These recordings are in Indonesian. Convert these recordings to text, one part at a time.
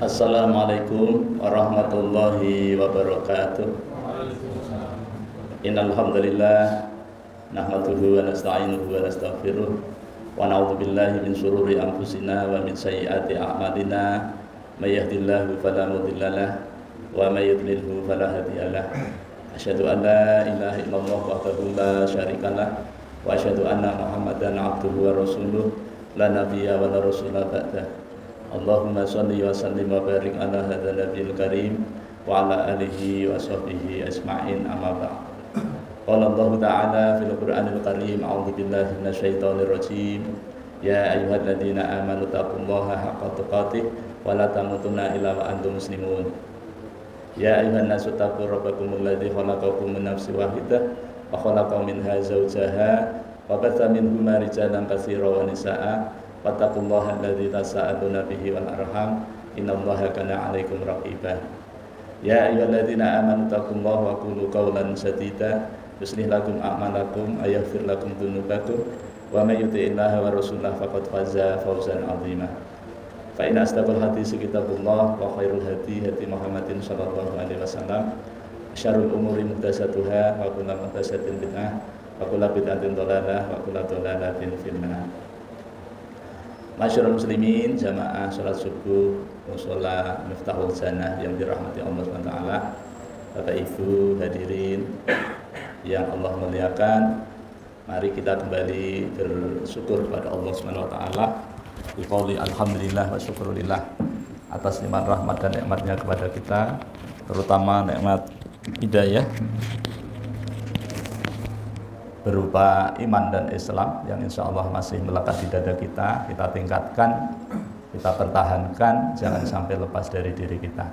Assalamualaikum warahmatullahi wabarakatuh. Innal hamdalillah nahmaduhu wa nasta'inuhu wa nastaghfiruh wa na'udzu billahi min shururi anfusina wa min sayyiati a'malina may yahdihillahu fala mudilla lahu wa may yudlilhu fala hadiya lahu. Asyhadu an la ilaha illallah wahdahu la syarika lahu wa asyhadu anna Muhammadan 'abduhu wa rasuluh la nabiyya wa la rasula ba'dahu. Allahumma shalli wa sallim wa barik ala hadzal nabiyil karim wa ala alihi wa sahbihi ajma'in, amma ba'd. Qala Allah ta'ala fil Qur'anil karim, a'udzu billahi minasyaitonir rajim. Ya ayyuhalladzina amanu taqullaha haqqa tuqatih wa la tamutunna illa wa antum muslimun. Ya ayyuhan nasu taqu rabbakumul ladzi khalaqakum min nafsin wahidah wa khalaqa minha zawjaha wa batha minhuma rijalan katsiran wa nisaa'a wattaqullaha alladzi tasaaluna bihi wal arham innallaha kana 'alaikum raqiba. Ya ayyuhalladzina amanu taqullaha wa qulu qawlan sadida yuslih lakum a'malakum wa yaghfir lakum dzunubakum wa may yuti'illaha wa rasulahu faqad faza fawzan 'azima. Fa in asdaqal hadits kitabullah wa khairul hadi hadi Muhammadin sallallahu alaihi wasallam. Syarrul umuri muhdatsatuha wa kullu muhdatsatin bid'ah wa kullu bid'atin dhalalah wa kullu dhalalatin finnar. Masyarul muslimin, jamaah sholat subuh mushola Miftahul Jannah yang dirahmati Allah SWT, Bapak Ibu hadirin yang Allah muliakan, mari kita kembali bersyukur kepada Allah SWT biqauli alhamdulillah wa syukurillah atas nikmat rahmat dan nikmatnya kepada kita, terutama nikmat hidayah berupa iman dan Islam yang insya Allah masih melekat di dada kita tingkatkan, kita pertahankan, jangan sampai lepas dari diri kita.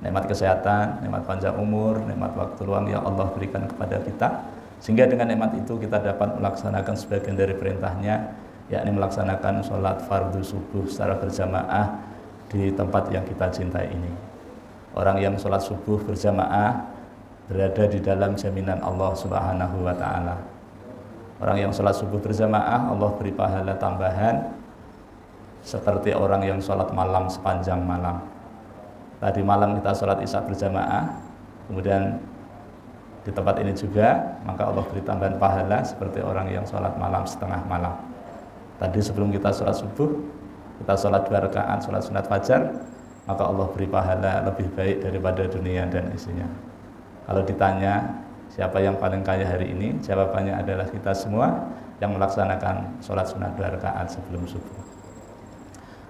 Nikmat kesehatan, nikmat panjang umur, nikmat waktu luang yang Allah berikan kepada kita, sehingga dengan nikmat itu kita dapat melaksanakan sebagian dari perintahnya, yakni melaksanakan sholat fardu subuh secara berjamaah di tempat yang kita cintai ini. Orang yang sholat subuh berjamaah berada di dalam jaminan Allah Subhanahu wa Ta'ala. Orang yang sholat subuh berjamaah Allah beri pahala tambahan seperti orang yang sholat malam sepanjang malam. Tadi malam kita sholat isya berjamaah, kemudian di tempat ini juga, maka Allah beri tambahan pahala seperti orang yang sholat malam setengah malam. Tadi sebelum kita sholat subuh, kita sholat 2 rakaat, sholat sunat fajar, maka Allah beri pahala lebih baik daripada dunia dan isinya. Kalau ditanya siapa yang paling kaya hari ini, jawabannya adalah kita semua yang melaksanakan sholat sunat 2 rakaat sebelum subuh.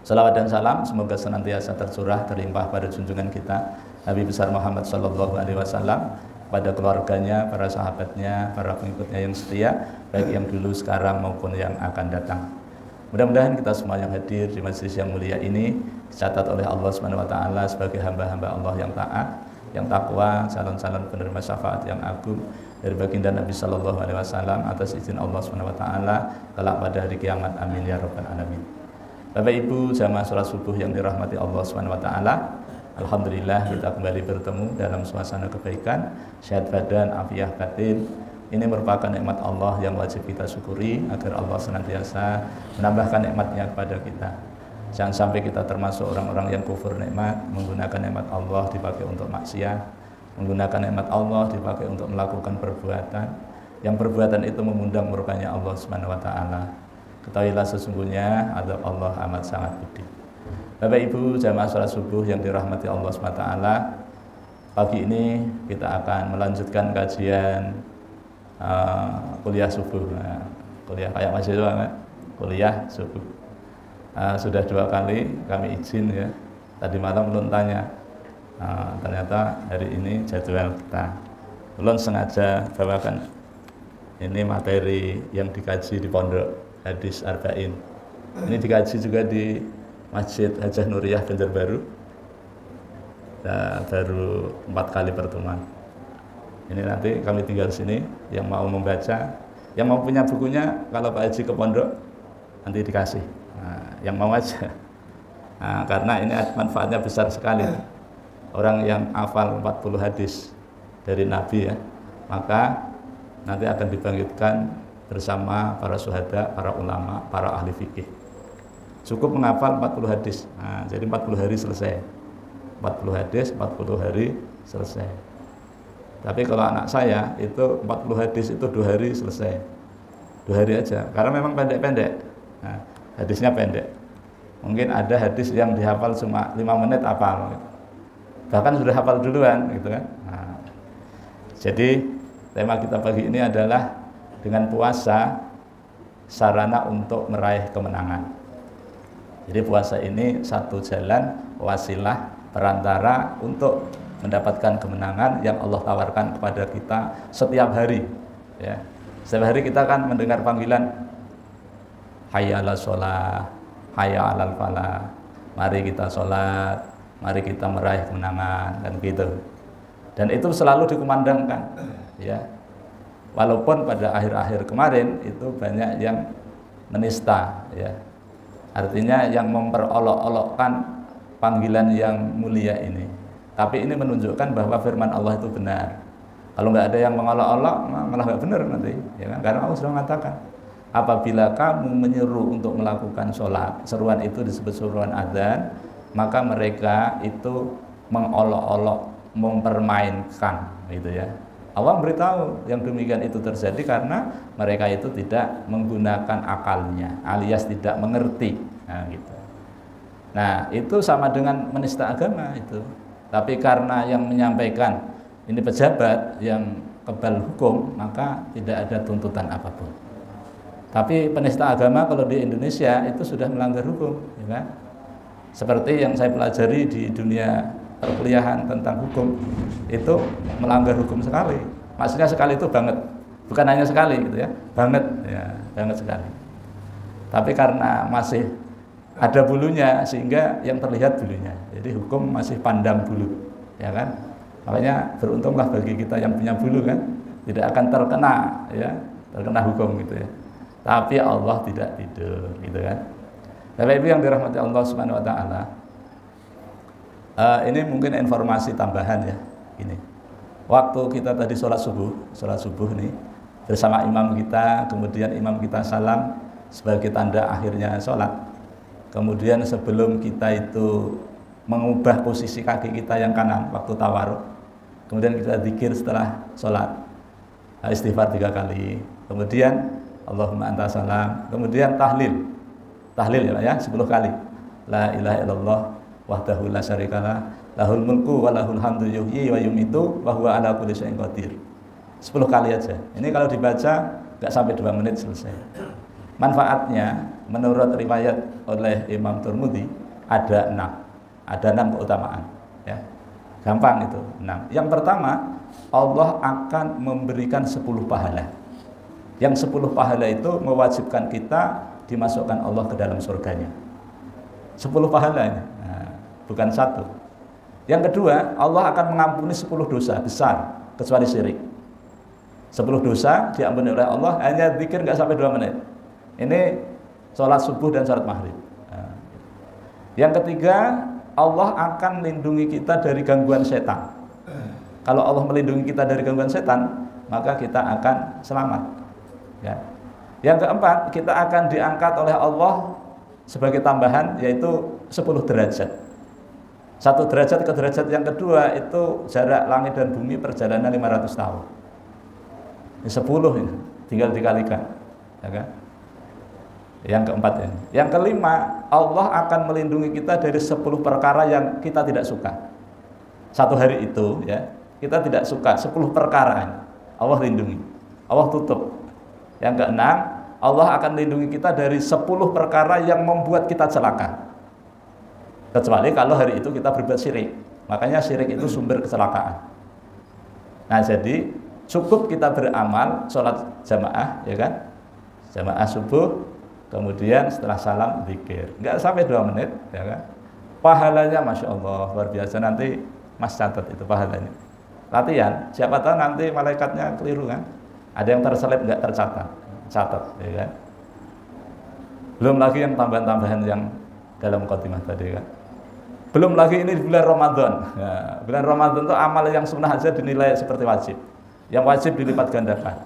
Salawat dan salam semoga senantiasa tercurah terlimpah pada junjungan kita Nabi besar Muhammad sallallahu alaihi wasallam, pada keluarganya, para sahabatnya, para pengikutnya yang setia, baik yang dulu, sekarang maupun yang akan datang. Mudah-mudahan kita semua yang hadir di majelis yang mulia ini dicatat oleh Allah Subhanahu wa Ta'ala sebagai hamba-hamba Allah yang taat, yang takwa, calon-calon penerima syafaat yang agung dari baginda Nabi sallallahu alaihi wasallam atas izin Allah Subhanahu wa Ta'ala kelak pada hari kiamat. Amin ya rabbal alamin. Bapak Ibu jamaah salat subuh yang dirahmati Allah Subhanahu wa Ta'ala, alhamdulillah kita kembali bertemu dalam suasana kebaikan, sehat badan, afiah batin. Ini merupakan nikmat Allah yang wajib kita syukuri agar Allah senantiasa menambahkan nikmatnya kepada kita. Jangan sampai kita termasuk orang-orang yang kufur nikmat, menggunakan nikmat Allah dipakai untuk maksiat, menggunakan nikmat Allah dipakai untuk melakukan perbuatan yang perbuatan itu mengundang murkanya Allah Subhanahu wa Ta'ala. Ketahuilah sesungguhnya azab Allah amat sangat pedih. Bapak Ibu jamaah salat subuh yang dirahmati Allah Subhanahu wa Ta'ala, pagi ini kita akan melanjutkan kajian kuliah subuh. Kuliah kayak mahasiswa kan? Kuliah subuh. Sudah 2 kali kami izin ya. Tadi malam belum tanya. Ternyata hari ini jadwal kita. Belum sengaja bawakan ini materi yang dikaji di Pondok Hadis Arba'in. Ini dikaji juga di Masjid Hajah Nuriyah Banjarbaru. Baru 4 kali pertemuan. Ini nanti kami tinggal sini. Yang mau membaca, yang mau punya bukunya, kalau Pak Haji ke pondok nanti dikasih. Yang mau aja. Karena ini manfaatnya besar sekali. Orang yang hafal 40 hadis dari Nabi ya, maka nanti akan dibangkitkan bersama para syuhada, para ulama, para ahli fikih. Cukup menghafal 40 hadis. Jadi 40 hari selesai. 40 hadis, 40 hari selesai. Tapi kalau anak saya itu 40 hadis itu 2 hari selesai. 2 hari aja, karena memang pendek-pendek. Nah, hadisnya pendek. Mungkin ada hadis yang dihafal cuma 5 menit hafal. Bahkan sudah hafal duluan gitu kan. Nah, jadi tema kita pagi ini adalah dengan puasa sarana untuk meraih kemenangan. Jadi puasa ini satu jalan, wasilah, perantara untuk mendapatkan kemenangan yang Allah tawarkan kepada kita setiap hari. Ya. Setiap hari kita kan mendengar panggilan hayya 'alas shalah, hayya 'alal falah. Mari kita sholat, mari kita meraih kemenangan, dan gitu. Dan itu selalu dikumandangkan, ya. Walaupun pada akhir-akhir kemarin itu banyak yang menista, ya. Artinya yang memperolok-olokkan panggilan yang mulia ini. Tapi ini menunjukkan bahwa firman Allah itu benar. Kalau nggak ada yang mengolok-olok, malah nggak benar nanti, ya kan? Karena Allah sudah mengatakan, apabila kamu menyeru untuk melakukan sholat, seruan itu disebut seruan adzan, maka mereka itu mengolok-olok, mempermainkan, gitu ya. Allah beritahu yang demikian itu terjadi karena mereka itu tidak menggunakan akalnya, alias tidak mengerti. Nah, gitu. Nah, itu sama dengan menista agama itu. Tapi karena yang menyampaikan ini pejabat yang kebal hukum, maka tidak ada tuntutan apapun. Tapi penista agama kalau di Indonesia itu sudah melanggar hukum, ya kan? Seperti yang saya pelajari di dunia perkuliahan tentang hukum, itu melanggar hukum sekali. Maksudnya sekali itu banget, bukan hanya sekali gitu ya, banget sekali. Tapi karena masih ada bulunya sehingga yang terlihat bulunya. Jadi hukum masih pandang bulu, ya kan? Makanya beruntunglah bagi kita yang punya bulu kan, tidak akan terkena hukum gitu ya. Tapi Allah tidak tidur, gitu kan? Bapak Ibu yang dirahmati Allah Subhanahu Wa Taala, ini mungkin informasi tambahan ya. Ini, waktu kita tadi sholat subuh nih bersama imam kita, kemudian imam kita salam sebagai tanda akhirnya sholat. Kemudian sebelum kita itu mengubah posisi kaki kita yang kanan waktu tawarruk, kemudian kita zikir setelah sholat, istighfar 3 kali, kemudian Allahumma anta salam, kemudian tahlil ya 10 kali, la ilaha illallah wahdahu la syarikalah, lahul mulku wa lahul hamdu yuhyi wa yumitu wa huwa ala kulli syai'in qadir. 10 kali aja. Ini kalau dibaca nggak sampai 2 menit selesai. Manfaatnya menurut riwayat oleh Imam Tirmidzi ada 6 keutamaan, ya. Gampang itu, 6. Yang pertama, Allah akan memberikan 10 pahala. Yang 10 pahala itu mewajibkan kita dimasukkan Allah ke dalam surganya. 10 pahala ini, bukan 1. Yang kedua, Allah akan mengampuni 10 dosa besar kecuali syirik. 10 dosa diampuni oleh Allah hanya zikir nggak sampai 2 menit. Ini sholat subuh dan sholat maghrib. Yang ketiga, Allah akan melindungi kita dari gangguan setan. Kalau Allah melindungi kita dari gangguan setan, maka kita akan selamat, ya. Yang keempat, kita akan diangkat oleh Allah sebagai tambahan, yaitu 10 derajat. 1 derajat ke derajat yang kedua itu jarak langit dan bumi perjalanan 500 tahun. Ini 10 ini, tinggal dikalikan, ya kan? Yang keempat ini. Yang kelima, Allah akan melindungi kita dari 10 perkara yang kita tidak suka. Satu hari itu, ya, kita tidak suka 10 perkara. Allah lindungi, Allah tutup. Yang keenam, Allah akan melindungi kita dari 10 perkara yang membuat kita celaka. Kecuali kalau hari itu kita berbuat syirik. Makanya syirik itu sumber kecelakaan. Nah, jadi cukup kita beramal sholat jamaah, ya kan? Jamaah subuh, kemudian setelah salam zikir, nggak sampai 2 menit, ya kan? Pahalanya Masya Allah luar biasa. Nanti Mas catat itu pahalanya. Latihan, siapa tahu nanti malaikatnya keliru kan? Ada yang terselip nggak tercatat, catat, ya kan? Belum lagi yang tambahan-tambahan yang dalam khotimah tadi kan. Belum lagi ini bulan Ramadan. Nah, bulan Ramadan itu amal yang sunnah aja dinilai seperti wajib. Yang wajib dilipat gandakan,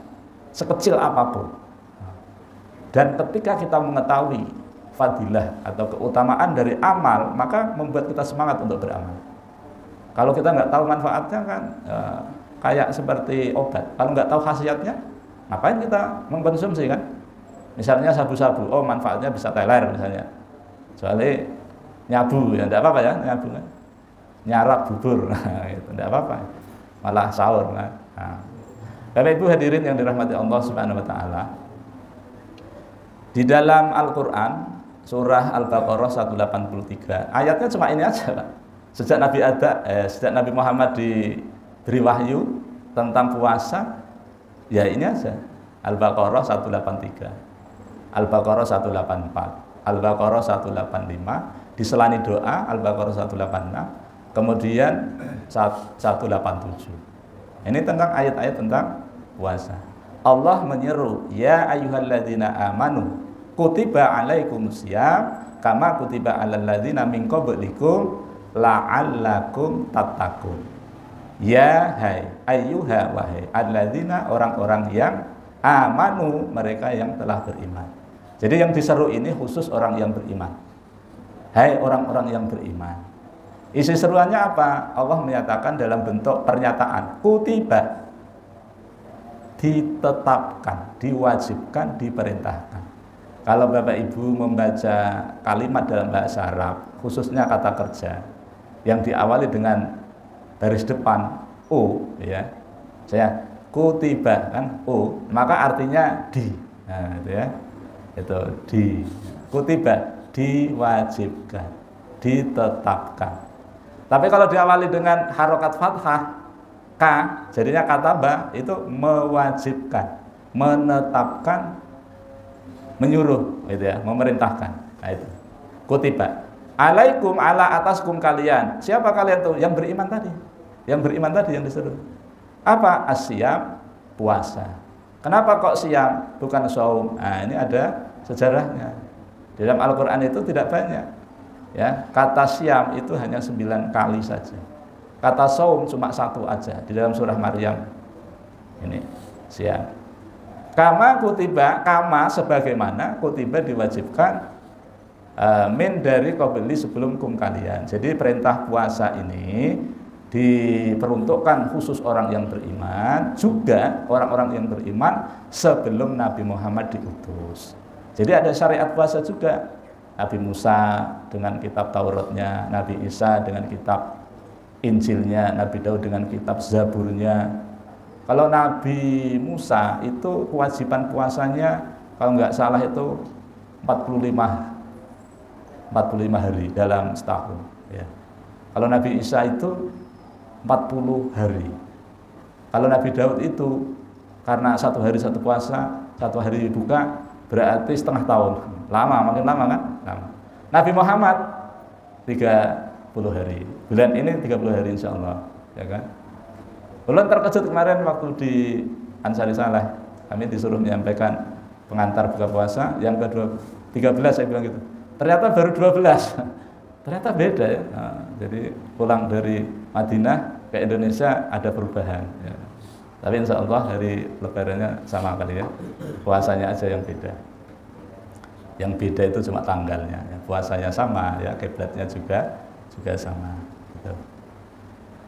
sekecil apapun. Dan ketika kita mengetahui fadilah atau keutamaan dari amal, maka membuat kita semangat untuk beramal. Kalau kita nggak tahu manfaatnya kan kayak seperti obat. Kalau nggak tahu khasiatnya, ngapain kita mengkonsumsi kan? Misalnya sabu-sabu, oh manfaatnya bisa teler misalnya. Soalnya nyabu ya, tidak apa-apa ya nyabu kan. Nyarap bubur, gitu, tidak apa-apa. Malah sahur kan. Nah. Bapak Ibu hadirin yang dirahmati Allah Subhanahu Wa Taala. Di dalam Al-Quran surah Al-Baqarah 183 ayatnya cuma ini aja Pak. Sejak Nabi Muhammad diberi wahyu tentang puasa, ya ini aja. Al-Baqarah 183, Al-Baqarah 184, Al-Baqarah 185, diselani doa Al-Baqarah 186, kemudian 187. Ini tentang ayat-ayat tentang puasa. Allah menyeru, ya ayyuhalladzina amanu kutiba alaikumusiyam kama kutiba alal ladzina min qablikum la'allakum tattaqun. Ya hai ayyuha wahai alladzina, orang-orang yang amanu, mereka yang telah beriman. Jadi yang diseru ini khusus orang yang beriman. Hai orang-orang yang beriman. Isi seruannya apa? Allah menyatakan dalam bentuk pernyataan, kutiba, ditetapkan, diwajibkan, diperintahkan. Kalau Bapak Ibu membaca kalimat dalam bahasa Arab, khususnya kata kerja yang diawali dengan baris depan o, ya, saya kutiba kan o, maka artinya di, nah, itu ya, itu di, kutiba, diwajibkan, ditetapkan. Tapi kalau diawali dengan harokat fathah ka, jadinya kata ba, itu mewajibkan, menetapkan, menyuruh, gitu ya, memerintahkan. Nah itu kutiba alaikum, ala ataskum kalian. Siapa kalian tuh? Yang beriman tadi. Yang beriman tadi yang disuruh. Apa? Asyam, puasa. Kenapa kok siam bukan saum? Nah ini ada sejarahnya. Di dalam Al-Quran itu tidak banyak. Ya, kata siam itu hanya 9 kali saja. Kata saum cuma 1 aja di dalam surah Maryam. Ini siam. Kama kutiba, kama sebagaimana kutiba diwajibkan min dari qabli sebelum kum kalian. Jadi perintah puasa ini diperuntukkan khusus orang yang beriman, juga orang-orang yang beriman sebelum Nabi Muhammad diutus. Jadi ada syariat puasa juga. Nabi Musa dengan kitab Tauratnya, Nabi Isa dengan kitab Injilnya, Nabi Daud dengan kitab Zaburnya. Kalau Nabi Musa itu kewajiban puasanya kalau nggak salah itu 45 hari dalam setahun. Ya. Kalau Nabi Isa itu 40 hari. Kalau Nabi Daud itu karena 1 hari 1 puasa, 1 hari buka, berarti setengah tahun. Lama, makin lama kan? Lama. Nabi Muhammad 30 hari. Bulan ini 30 hari insya Allah, ya kan? Bulan terkejut kemarin waktu di Ansari Saleh, kami disuruh menyampaikan pengantar buka puasa yang ke-13, saya bilang gitu. Ternyata baru 12. Ternyata beda ya. Nah, jadi pulang dari Madinah ke Indonesia ada perubahan. Ya. Tapi insya Allah hari lebarannya sama kali ya. Puasanya aja yang beda. Yang beda itu cuma tanggalnya, ya. Puasanya sama, ya, kiblatnya juga sama. Gitu.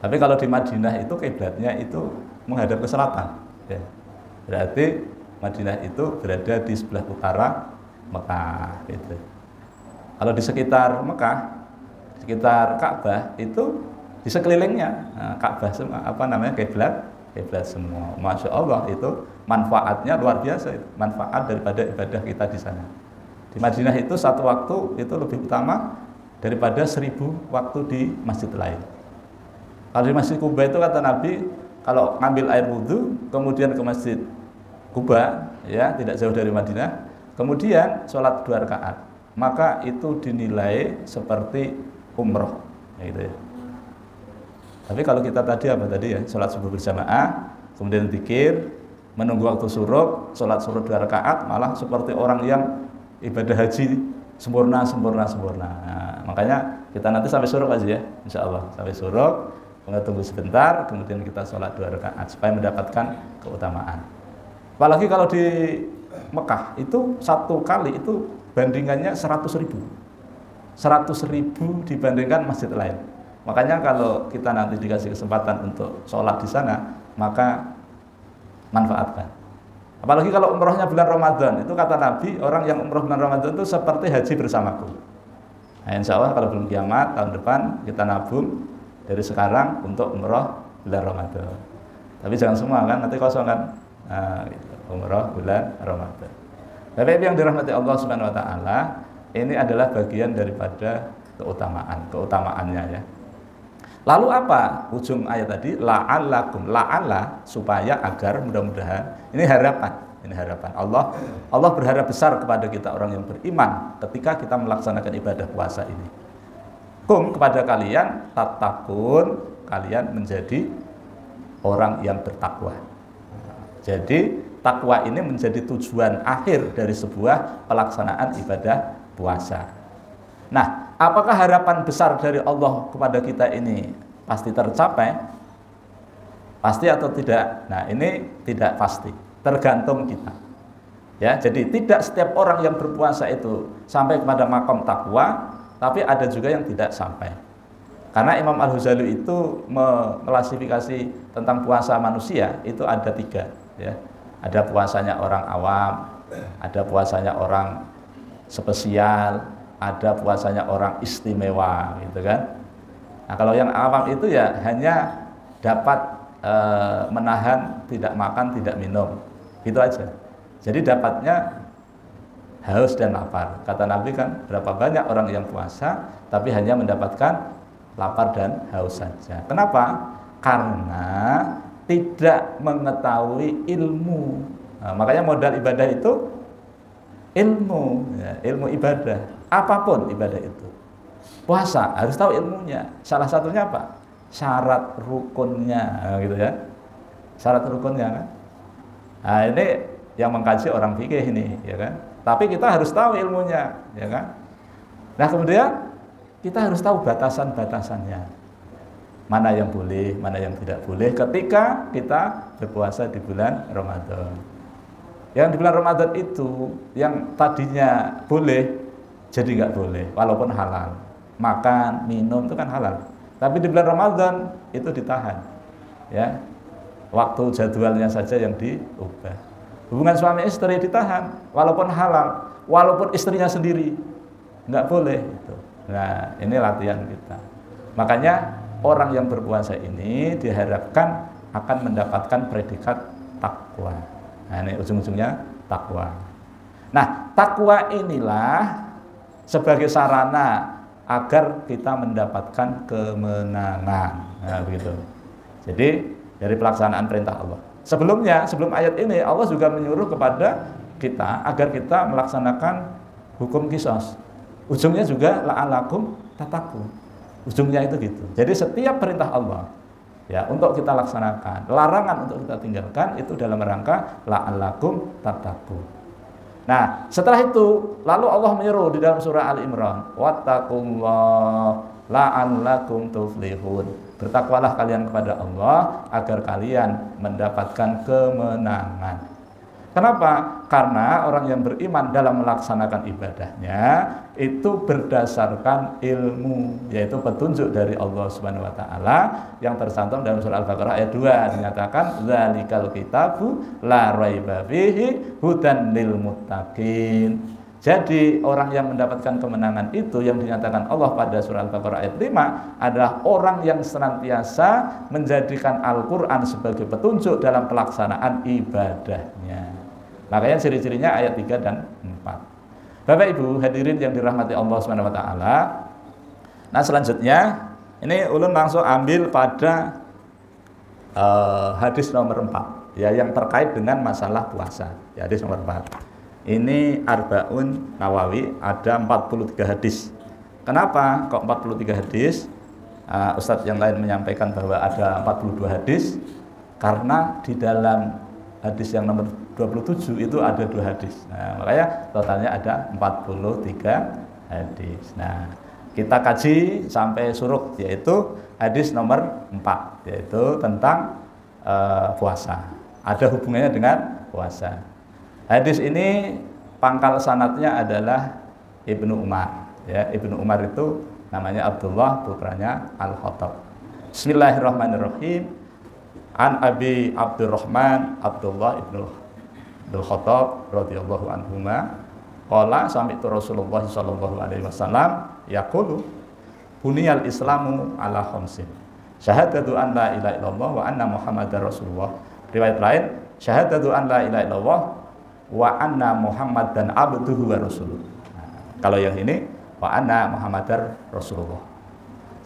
Tapi kalau di Madinah itu kiblatnya itu menghadap ke selatan, ya. Berarti Madinah itu berada di sebelah utara Mekah. Gitu. Kalau di sekitar Mekah, sekitar Ka'bah itu di sekelilingnya, nah, Ka'bah semua, kiblat semua. Masya Allah itu manfaatnya luar biasa, itu manfaat daripada ibadah kita di sana. Di Madinah itu 1 waktu itu lebih utama daripada 1000 waktu di masjid lain. Kalau di Masjid Kuba itu kata Nabi, kalau ngambil air wudhu, kemudian ke Masjid Kuba, ya tidak jauh dari Madinah, kemudian sholat 2 rakaat, maka itu dinilai seperti umroh, gitu ya. Tapi kalau kita tadi apa tadi ya, sholat subuh berjamaah, kemudian zikir, menunggu waktu syuruk, sholat syuruk 2 rakaat, malah seperti orang yang ibadah haji sempurna. Nah, makanya kita nanti sampai syuruk aja ya, insya Allah sampai syuruk, kemudian tunggu sebentar, kemudian kita sholat 2 rakaat supaya mendapatkan keutamaan. Apalagi kalau di Mekah itu 1 kali itu bandingannya 100.000 dibandingkan masjid lain. Makanya kalau kita nanti dikasih kesempatan untuk sholat di sana, maka manfaatkan. Apalagi kalau umrohnya bulan Ramadan, itu kata Nabi, orang yang umroh bulan Ramadan itu seperti haji bersamaku. Nah, insya Allah kalau belum kiamat, tahun depan kita nabung dari sekarang untuk umroh bulan Ramadan. Tapi jangan semua kan, nanti kosong kan. Nah, gitu. Umroh bulan Ramadan. Bapak yang dirahmati Allah Subhanahu Wa Taala, ini adalah bagian daripada keutamaannya ya. Lalu apa ujung ayat tadi? La'allakum, la'alla, supaya, agar, mudah-mudahan. Ini harapan Allah berharap besar kepada kita orang yang beriman ketika kita melaksanakan ibadah puasa ini. Kepada kalian tatakun, kalian menjadi orang yang bertakwa. Jadi takwa ini menjadi tujuan akhir dari sebuah pelaksanaan ibadah puasa. Nah, apakah harapan besar dari Allah kepada kita ini pasti tercapai? Pasti atau tidak? Nah, ini tidak pasti, tergantung kita. Ya, jadi tidak setiap orang yang berpuasa itu sampai kepada makom takwa, tapi ada juga yang tidak sampai. Karena Imam Al-Ghazali itu mengklasifikasi tentang puasa manusia itu ada 3, ya. Ada puasanya orang awam, ada puasanya orang spesial, ada puasanya orang istimewa, gitu kan. Nah, kalau yang awam itu ya hanya dapat menahan tidak makan, tidak minum, gitu aja. Jadi dapatnya haus dan lapar. Kata Nabi kan, berapa banyak orang yang puasa tapi hanya mendapatkan lapar dan haus saja. Kenapa? Karena tidak mengetahui ilmu. Nah, makanya modal ibadah itu ilmu, ya, ilmu ibadah. Apapun ibadah itu. Puasa harus tahu ilmunya. Salah satunya apa? Syarat rukunnya, nah, gitu ya. Syarat rukunnya kan. Nah, ini yang mengkaji orang fikih ini, ya kan. Tapi kita harus tahu ilmunya, ya kan. Nah, kemudian kita harus tahu batasan-batasannya. Mana yang boleh, mana yang tidak boleh ketika kita berpuasa di bulan Ramadan. Yang di bulan Ramadan itu yang tadinya boleh jadi nggak boleh, walaupun halal. Makan, minum itu kan halal. Tapi di bulan Ramadan itu ditahan. Ya. Waktu jadwalnya saja yang diubah. Hubungan suami istri ditahan, walaupun halal, walaupun istrinya sendiri nggak boleh itu. Nah, ini latihan kita. Makanya orang yang berpuasa ini diharapkan akan mendapatkan predikat takwa. Nah, ini ujung-ujungnya takwa. Nah, takwa inilah sebagai sarana agar kita mendapatkan kemenangan. Nah, begitu. Jadi dari pelaksanaan perintah Allah. Sebelumnya, sebelum ayat ini Allah juga menyuruh kepada kita agar kita melaksanakan hukum qisas. Ujungnya juga la'alakum tattaqun. Ujungnya itu gitu. Jadi setiap perintah Allah ya untuk kita laksanakan, larangan untuk kita tinggalkan itu dalam rangka la'allakum tattaqun. Nah, setelah itu lalu Allah menyeru di dalam surah Al-Imran, wattaqullaha la'allakum tuflihun. Bertakwalah kalian kepada Allah agar kalian mendapatkan kemenangan. Kenapa? Karena orang yang beriman dalam melaksanakan ibadahnya itu berdasarkan ilmu, yaitu petunjuk dari Allah Subhanahu wa taala yang tercantum dalam surah Al-Baqarah ayat 2 dinyatakan dzalikal kitabu la raiba fihi hudan lil muttaqin. Jadi orang yang mendapatkan kemenangan itu yang dinyatakan Allah pada surah Al-Baqarah ayat 5 adalah orang yang senantiasa menjadikan Al-Qur'an sebagai petunjuk dalam pelaksanaan ibadahnya. Makanya ciri-cirinya ayat 3 dan 4. Bapak Ibu hadirin yang dirahmati Allah Subhanahu wa taala. Nah, selanjutnya ini ulun langsung ambil pada hadis nomor 4 ya yang terkait dengan masalah puasa. Ya, hadis nomor 4. Ini Arbaun Nawawi ada 43 hadis. Kenapa kok 43 hadis? Ustadz yang lain menyampaikan bahwa ada 42 hadis karena di dalam hadis yang nomor 27 itu ada 2 hadis. Nah, makanya totalnya ada 43 hadis. Nah, kita kaji sampai suruk yaitu hadis nomor 4 yaitu tentang puasa. Ada hubungannya dengan puasa. Hadis ini pangkal sanadnya adalah Ibnu Umar. Ya, Ibnu Umar itu namanya Abdullah, putranya Al-Khattab. Bismillahirrahmanirrahim. An Abi Abdurrahman Abdullah ibnu Al-Khattab radhiyallahu anhuma qala sami'tu Rasulullah sallallahu alaihi wasallam yaqulu buniyal islamu ala khamsin. Syahadatu an la ilaha illallah wa anna Muhammadar Rasulullah. Riwayat lain, syahadatu an la ilaha illallah wa anna Muhammadan abduhu wa rasuluh. Nah, kalau yang ini wa anna Muhammadar Rasulullah.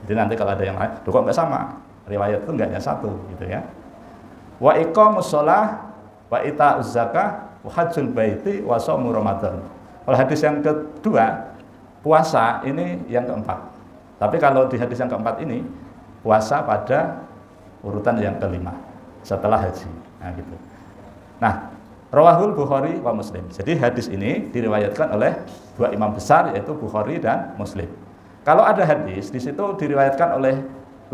Jadi nanti kalau ada yang lain, kok enggak sama? Riwayat itu enggaknya satu gitu ya. Wa iqamus shalah wa ita'uz zakah wa hajjul baiti wa shaum Ramadan. Kalau hadis yang kedua, puasa ini yang keempat. Tapi kalau di hadis yang keempat ini, puasa pada urutan yang kelima setelah haji. Nah, gitu. Nah, rawahul Bukhari wa Muslim. Jadi hadis ini diriwayatkan oleh dua imam besar yaitu Bukhari dan Muslim. Kalau ada hadis di situ diriwayatkan oleh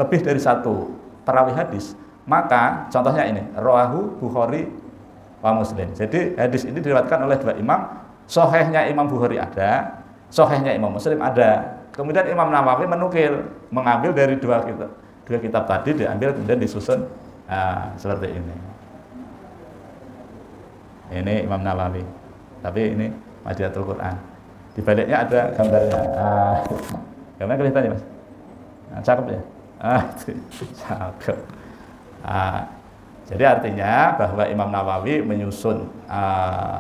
lebih dari satu perawi hadis, maka contohnya ini, rawahu Bukhari wa Muslim. Jadi hadis ini diriwayatkan oleh dua imam, sahihnya Imam Bukhari ada, sahihnya Imam Muslim ada. Kemudian Imam Nawawi mengambil dari dua kitab tadi, diambil kemudian disusun seperti ini. Ini Imam Nawawi, tapi ini Madiatul Quran. Di baliknya ada gambarnya. Gambarnya kelihatan ya, Mas? Cakep ya? Cakep. Jadi artinya bahwa Imam Nawawi menyusun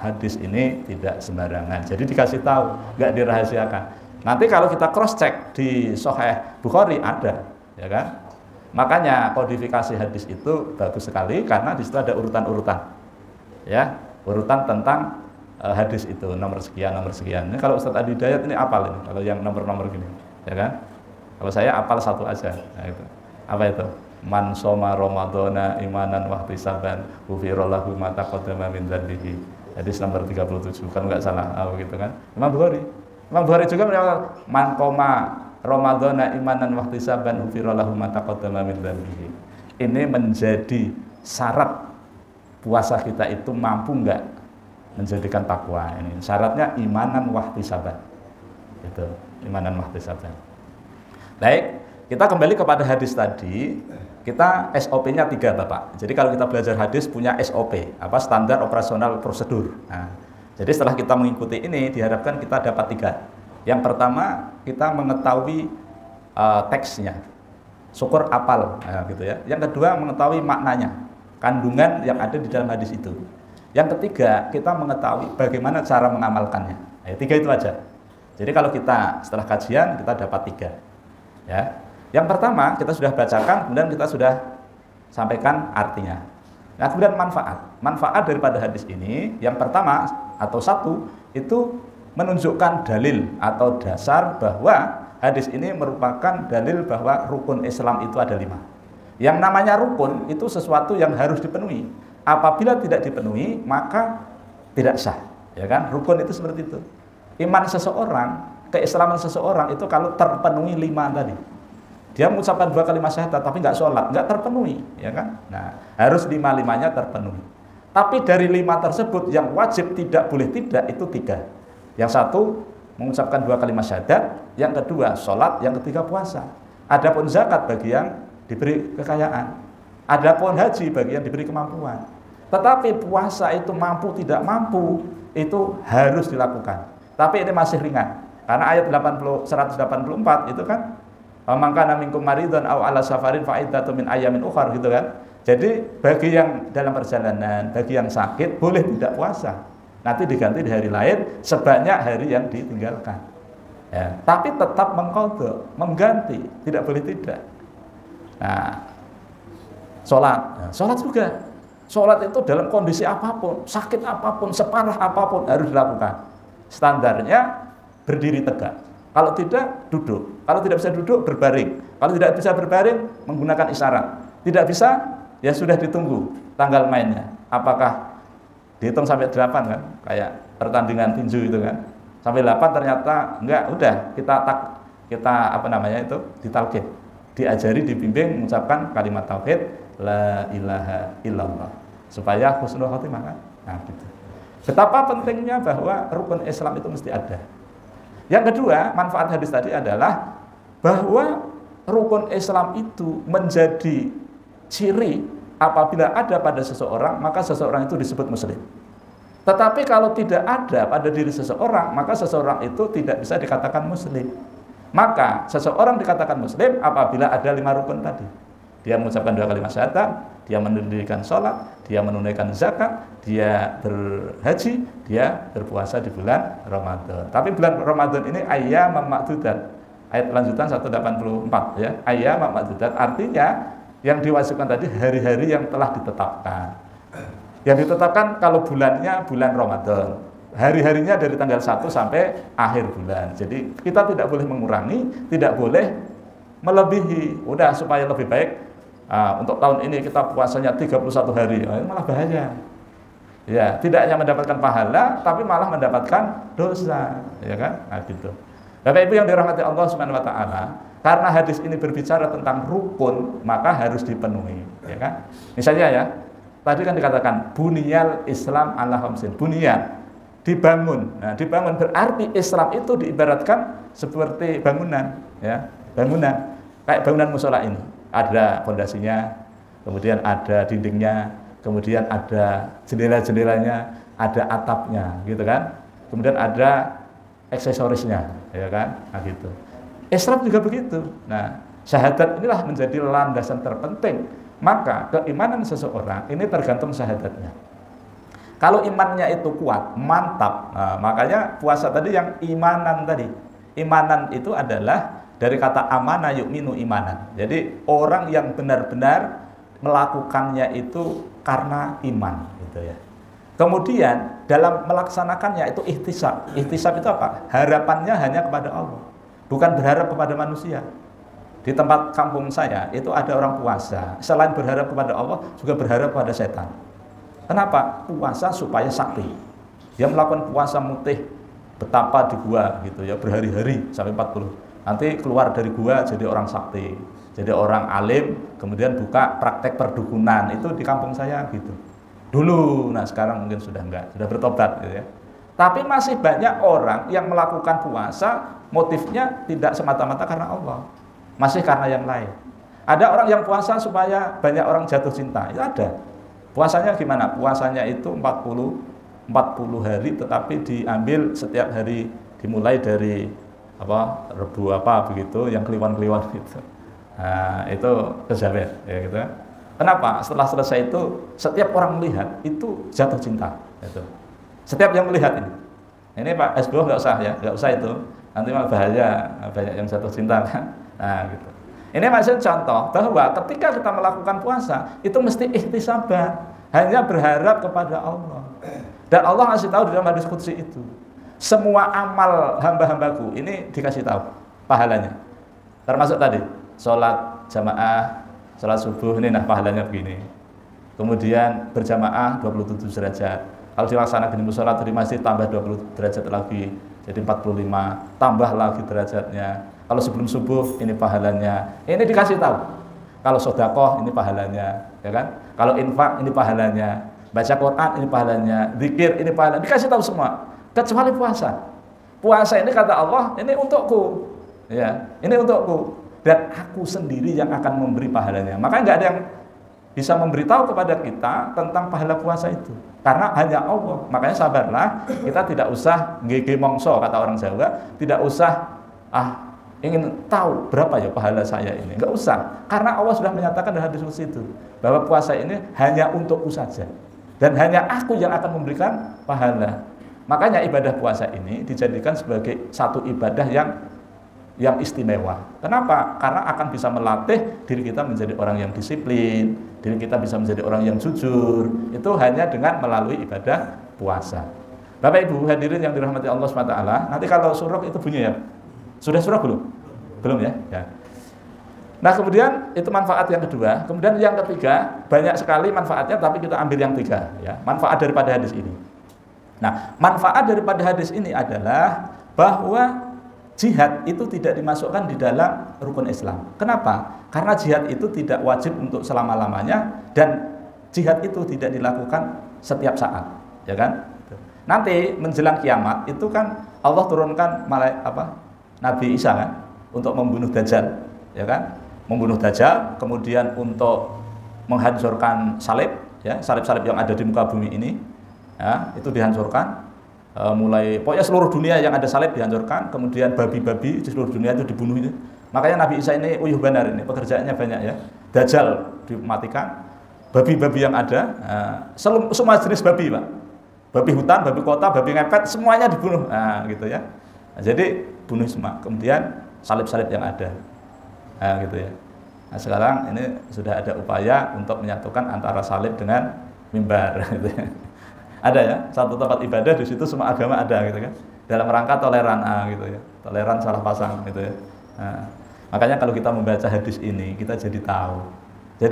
hadis ini tidak sembarangan. Jadi dikasih tahu, nggak dirahasiakan. Nanti kalau kita cross check di Sahih Bukhari ada, ya kan? Makanya kodifikasi hadis itu bagus sekali karena di situ ada urutan-urutan, ya, urutan tentang hadis itu nomor sekian. Ini kalau Ustadz Adi Dayat ini apal ini, kalau yang nomor-nomor gini, ya kan? Kalau saya apal satu aja, nah, itu. Apa itu? Man soma Ramadhana imanan wa ihtisaban ghufira lahu ma taqaddama min dzambihi. Hadis nomor 37 kan enggak salah, gitu kan. Imam Bukhari juga menyatakan man qoma Ramadhana imanan wa ihtisaban ghufira lahu ma taqaddama min dzambihi. Ini menjadi syarat puasa kita itu mampu enggak menjadikan takwa. Ini syaratnya imanan wa ihtisaban. Itu, imanan wa ihtisaban. Baik, kita kembali kepada hadis tadi. Kita SOP-nya 3 Bapak. Jadi kalau kita belajar hadis punya SOP, standar operasional prosedur. Nah, jadi setelah kita mengikuti ini diharapkan kita dapat 3. Yang pertama kita mengetahui teksnya, syukur apal, gitu ya. Yang kedua mengetahui maknanya, kandungan yang ada di dalam hadis itu. Yang ketiga kita mengetahui bagaimana cara mengamalkannya. Nah, 3 itu aja. Jadi kalau kita setelah kajian kita dapat 3, ya. Yang pertama kita sudah bacakan, kemudian kita sudah sampaikan artinya. Nah, kemudian manfaat daripada hadis ini, yang pertama atau satu itu menunjukkan dalil atau dasar bahwa hadis ini merupakan dalil bahwa rukun Islam itu ada 5. Yang namanya rukun itu sesuatu yang harus dipenuhi. Apabila tidak dipenuhi maka tidak sah, ya kan? Rukun itu seperti itu. Iman seseorang, keislaman seseorang itu kalau terpenuhi 5 tadi. Dia mengucapkan 2 kalimat syahadat tapi nggak sholat, nggak terpenuhi, ya kan? Nah, harus 5-5-nya terpenuhi. Tapi dari 5 tersebut yang wajib tidak boleh tidak itu 3. Yang satu mengucapkan 2 kalimat syahadat, yang kedua sholat, yang ketiga puasa. Adapun zakat bagi yang diberi kekayaan, adapun haji bagi yang diberi kemampuan. Tetapi puasa itu mampu tidak mampu itu harus dilakukan. Tapi ini masih ringan karena ayat 184 itu kan mangkana minkum maridun aw ala safarin fa iddatun min ayamin ukhar, gitu kan. Jadi bagi yang dalam perjalanan, bagi yang sakit boleh tidak puasa. Nanti diganti di hari lain sebanyak hari yang ditinggalkan. Ya, tapi tetap mengqadha, mengganti, tidak boleh tidak. Nah, sholat juga. Sholat itu dalam kondisi apapun, sakit apapun, separah apapun harus dilakukan. Standarnya berdiri tegak. Kalau tidak, duduk. Kalau tidak bisa duduk, berbaring. Kalau tidak bisa berbaring, menggunakan isyarat. Tidak bisa, ya sudah ditunggu tanggal mainnya. Apakah dihitung sampai 8 kan? Kayak pertandingan tinju itu kan. Sampai 8 ternyata enggak, udah kita ditalqin. Diajari, dibimbing mengucapkan kalimat tauhid la ilaha illallah supaya husnul khotimah kan. Nah, gitu. Betapa pentingnya bahwa rukun Islam itu mesti ada. Yang kedua, manfaat hadis tadi adalah bahwa rukun Islam itu menjadi ciri apabila ada pada seseorang, maka seseorang itu disebut muslim. Tetapi kalau tidak ada pada diri seseorang, maka seseorang itu tidak bisa dikatakan muslim. Maka seseorang dikatakan muslim apabila ada 5 rukun tadi. Dia mengucapkan 2 kalimat syahadat, dia mendirikan sholat, dia menunaikan zakat, dia berhaji, dia berpuasa di bulan Ramadan. Tapi bulan Ramadan ini ayyam ma'dudat. Ayat lanjutan 184 ya. Ayyam ma'dudat artinya yang diwajibkan tadi hari-hari yang telah ditetapkan. Yang ditetapkan kalau bulannya bulan Ramadan. Hari-harinya dari tanggal 1 sampai akhir bulan. Jadi kita tidak boleh mengurangi, tidak boleh melebihi. Udah supaya lebih baik. Untuk tahun ini kita puasanya 31 hari, malah bahaya. Ya, tidak hanya mendapatkan pahala, tapi malah mendapatkan dosa, ya kan? Nah, gitu. Bapak Ibu yang dirahmati Allah Subhanahu wa taala, karena hadis ini berbicara tentang rukun, maka harus dipenuhi, ya kan? Misalnya ya, tadi kan dikatakan buniyal Islam ala khamsin. Buniyal dibangun. Nah, dibangun berarti Islam itu diibaratkan seperti bangunan, ya. Bangunan. Kayak bangunan mushola ini. Ada fondasinya, kemudian ada dindingnya, kemudian ada jendela-jendelanya, ada atapnya, gitu kan? Kemudian ada aksesorisnya, ya kan? Nah, gitu. Islam juga begitu. Nah, syahadat inilah menjadi landasan terpenting. Maka keimanan seseorang ini tergantung syahadatnya. Kalau imannya itu kuat, mantap, nah, makanya puasa tadi yang imanan tadi. Imanan itu adalah dari kata amana yu'minu imanan. Jadi orang yang benar-benar melakukannya itu karena iman, gitu ya. Kemudian dalam melaksanakannya itu ihtisab. Ihtisab itu apa? Harapannya hanya kepada Allah, bukan berharap kepada manusia. Di tempat kampung saya itu ada orang puasa, selain berharap kepada Allah juga berharap kepada setan. Kenapa? Puasa supaya sakti. Dia melakukan puasa mutih betapa di gua gitu ya, berhari-hari sampai 40. Nanti keluar dari gua jadi orang sakti, jadi orang alim, kemudian buka praktek perdukunan. Itu di kampung saya gitu dulu. Nah sekarang mungkin sudah enggak, sudah bertobat gitu ya. Tapi masih banyak orang yang melakukan puasa motifnya tidak semata-mata karena Allah, masih karena yang lain. Ada orang yang puasa supaya banyak orang jatuh cinta, itu ada. Puasanya gimana? Puasanya itu 40 hari, tetapi diambil setiap hari, dimulai dari Rebu begitu, yang kliwon-kliwon gitu. Nah, itu kejawen, ya gitu. Kenapa? Setelah selesai itu setiap orang melihat itu jatuh cinta, gitu. Setiap yang melihat ini Pak SBO nggak usah ya, nggak usah itu. Nanti malah bahaya, banyak yang jatuh cinta kan. Nah, gitu. Ini maksud contoh bahwa ketika kita melakukan puasa itu mesti ihtisaban, hanya berharap kepada Allah. Dan Allah ngasih tahu di dalam hadis qudsi itu, semua amal hamba-hambaku ini dikasih tahu pahalanya. Termasuk tadi sholat jamaah, sholat subuh ini nah pahalanya begini. Kemudian berjamaah 27 derajat. Kalau dilaksanakan di mushola atau di masjid tambah 20 derajat lagi, jadi 45, tambah lagi derajatnya. Kalau sebelum subuh ini pahalanya. Ini dikasih tahu. Kalau sedekah ini pahalanya, ya kan? Kalau infak ini pahalanya, baca Quran ini pahalanya, zikir ini pahalanya, dikasih tahu semua. Kecuali puasa. Puasa ini kata Allah, ini untukku. Ya, ini untukku. Dan aku sendiri yang akan memberi pahalanya. Maka nggak ada yang bisa memberitahu kepada kita tentang pahala puasa itu. Karena hanya Allah. Makanya sabarlah, kita tidak usah ngege mongso kata orang Jawa, tidak usah ingin tahu berapa ya pahala saya ini. Nggak usah. Karena Allah sudah menyatakan dalam hadis qudsi itu bahwa puasa ini hanya untukku saja. Dan hanya aku yang akan memberikan pahala. Makanya ibadah puasa ini dijadikan sebagai satu ibadah yang istimewa. Kenapa? Karena akan bisa melatih diri kita menjadi orang yang disiplin, diri kita bisa menjadi orang yang jujur. Itu hanya dengan melalui ibadah puasa. Bapak Ibu hadirin yang dirahmati Allah SWT, nanti kalau suruk itu bunyi ya. Sudah suruk belum? Belum ya? Ya. Nah kemudian itu manfaat yang kedua. Kemudian yang ketiga, banyak sekali manfaatnya, tapi kita ambil yang tiga ya. Manfaat daripada hadis ini. Nah, manfaat daripada hadis ini adalah bahwa jihad itu tidak dimasukkan di dalam rukun Islam. Kenapa? Karena jihad itu tidak wajib untuk selama-lamanya dan jihad itu tidak dilakukan setiap saat, ya kan? Nanti menjelang kiamat itu kan Allah turunkan Nabi Isa kan? untuk membunuh Dajjal, ya kan? Membunuh Dajjal, kemudian untuk menghancurkan salib, ya, salib-salib yang ada di muka bumi ini, ya, itu dihancurkan. Mulai pokoknya seluruh dunia yang ada salib dihancurkan, kemudian babi-babi di seluruh dunia itu dibunuh itu. Makanya Nabi Isa ini uyuh benar, ini pekerjaannya banyak, ya. Dajjal dimatikan, babi-babi yang ada, semua jenis babi, Pak. Babi hutan, babi kota, babi ngepet, semuanya dibunuh, gitu ya. Nah, jadi bunuh semua. Kemudian salib-salib yang ada, gitu ya. Nah, sekarang ini sudah ada upaya untuk menyatukan antara salib dengan mimbar, gitu ya. Ada ya, satu tempat ibadah di situ semua agama ada, gitu kan. Dalam rangka toleran, gitu ya. Toleran salah pasang, gitu ya. Nah, makanya kalau kita membaca hadis ini, kita jadi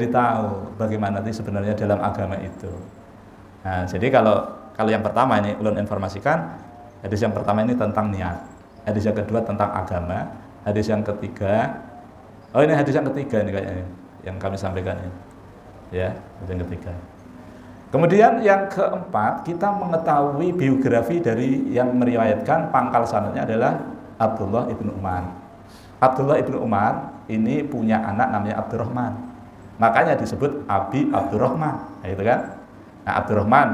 tahu bagaimana sih sebenarnya dalam agama itu. Nah, jadi kalau yang pertama ini ulun informasikan, hadis yang pertama ini tentang niat, hadis yang kedua tentang agama, hadis yang ketiga, ini hadis yang ketiga ini kayaknya yang kami sampaikan ini, ya, hadis yang ketiga. Kemudian yang keempat, kita mengetahui biografi dari yang meriwayatkan, pangkal sanadnya adalah Abdullah ibnu Umar. Abdullah ibnu Umar ini punya anak namanya Abdurrahman, makanya disebut Abi Abdurrahman, gitu kan? Nah, Abdurrahman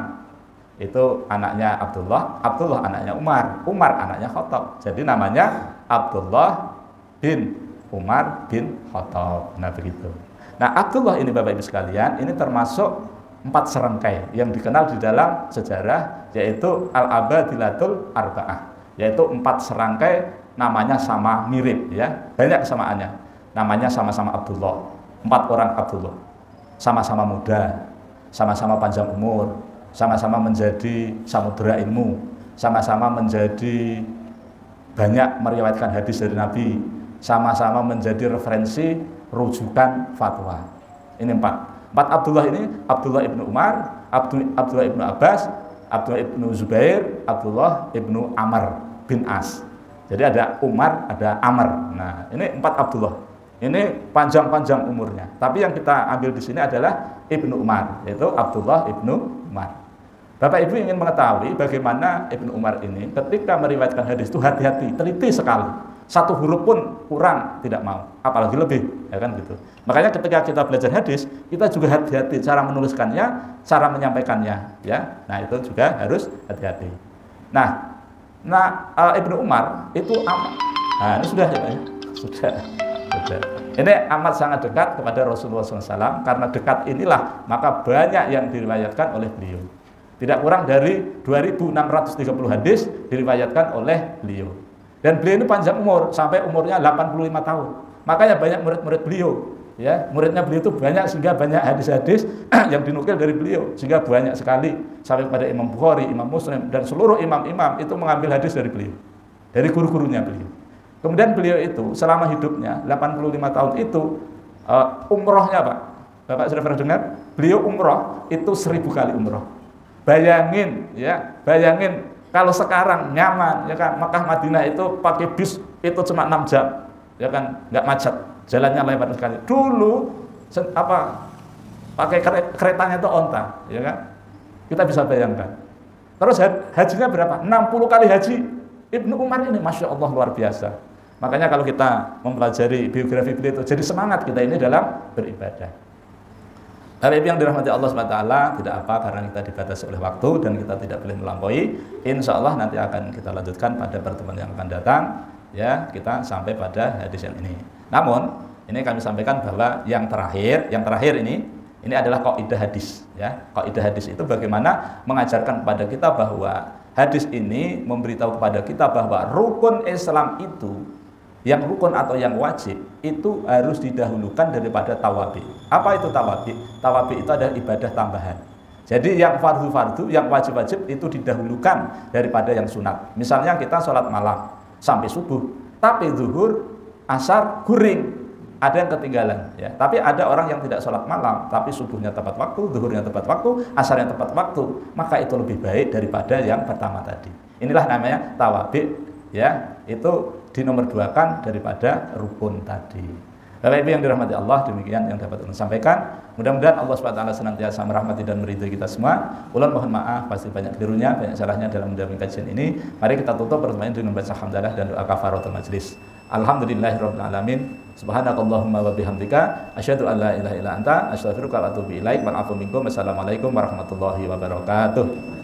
itu anaknya Abdullah, Abdullah anaknya Umar, Umar anaknya Khattab. Jadi namanya Abdullah bin Umar bin Khattab. Nah, begitu. Nah, Abdullah ini Bapak Ibu sekalian, ini termasuk 4 serangkai yang dikenal di dalam sejarah, yaitu Al-Abadilatul Arba'ah, yaitu 4 serangkai namanya sama mirip, ya, banyak kesamaannya. Namanya sama-sama Abdullah, 4 orang Abdullah, sama-sama muda, sama-sama panjang umur, sama-sama menjadi samudera ilmu, sama-sama menjadi banyak meriwayatkan hadis dari Nabi, sama-sama menjadi referensi rujukan fatwa. Ini 4 Abdullah ini, Abdullah ibnu Umar, Abdullah ibnu Abbas, Abdullah ibnu Zubair, Abdullah ibnu Amr bin As. Jadi ada Umar, ada Amr. Nah, ini 4 Abdullah. Ini panjang-panjang umurnya. Tapi yang kita ambil di sini adalah Ibnu Umar, yaitu Abdullah ibnu Umar. Bapak Ibu ingin mengetahui bagaimana Ibnu Umar ini ketika meriwayatkan hadis itu hati-hati, teliti sekali. Satu huruf pun kurang tidak mau, apalagi lebih, ya kan gitu. Makanya ketika kita belajar hadis, kita juga hati-hati cara menuliskannya, cara menyampaikannya, ya. Nah, itu juga harus hati-hati. Nah, Ibnu Umar itu ini sudah ya, Pak, ya? Sudah. Ini amat sangat dekat kepada Rasulullah SAW, karena dekat inilah maka banyak yang diriwayatkan oleh beliau. Tidak kurang dari 2.630 hadis diriwayatkan oleh beliau. Dan beliau ini panjang umur, sampai umurnya 85 tahun. Makanya banyak murid-murid beliau, ya. Muridnya beliau itu banyak, sehingga banyak hadis-hadis yang dinukil dari beliau, sehingga banyak sekali sampai pada Imam Bukhari, Imam Muslim, dan seluruh imam-imam itu mengambil hadis dari beliau, dari guru-gurunya beliau. Kemudian beliau itu selama hidupnya 85 tahun itu umrohnya, Pak. Bapak sudah pernah dengar? Beliau umroh itu 1000 kali umroh. Bayangin, ya, kalau sekarang nyaman, ya kan, Makkah Madinah itu pakai bis itu cuma 6 jam, ya kan, nggak macet, jalannya lebar sekali. Dulu pakai keretanya itu onta, ya kan, kita bisa bayangkan. Terus hajinya berapa? 60 kali haji. Ibnu Umar ini Masya Allah luar biasa. Makanya kalau kita mempelajari biografi beliau itu, jadi semangat kita ini dalam beribadah. Tapi yang dirahmati Allah SWT, tidak apa, karena kita dibatasi oleh waktu dan kita tidak boleh melampaui. Insya Allah nanti akan kita lanjutkan pada pertemuan yang akan datang, ya, kita sampai pada hadis yang ini. Namun ini kami sampaikan bahwa yang terakhir ini adalah kaidah hadis, ya. Kaidah hadis itu bagaimana mengajarkan kepada kita bahwa hadis ini memberitahu kepada kita bahwa rukun Islam itu, yang rukun atau yang wajib itu harus didahulukan daripada tawabi. Apa itu tawabi? Tawabi itu adalah ibadah tambahan. Jadi yang fardu-fardu, yang wajib-wajib itu didahulukan daripada yang sunat. Misalnya kita sholat malam sampai subuh, tapi zuhur, asar, guring, ada yang ketinggalan, ya. Tapi ada orang yang tidak sholat malam, tapi subuhnya tepat waktu, zuhurnya tepat waktu, asarnya tepat waktu, maka itu lebih baik daripada yang pertama tadi. Inilah namanya tawabi, ya. Itu dinomorduakan daripada rukun tadi. Bapak Ibu yang dirahmati Allah, demikian yang dapat saya sampaikan. Mudah-mudahan Allah SWT senantiasa merahmati dan meridhai kita semua. Ulun mohon maaf, pasti banyak kelirunya, banyak salahnya dalam mendampingi kajian ini. Mari kita tutup pertemuan dengan membaca hamdalah dan doa kafaratul majlis. Alhamdulillahirabbil alamin. Subhanakallahumma wa bihamdika asyhadu an la ilaha illa anta astaghfiruka wa atubu ilaik. Wal afu minkum. Assalamualaikum warahmatullahi wabarakatuh.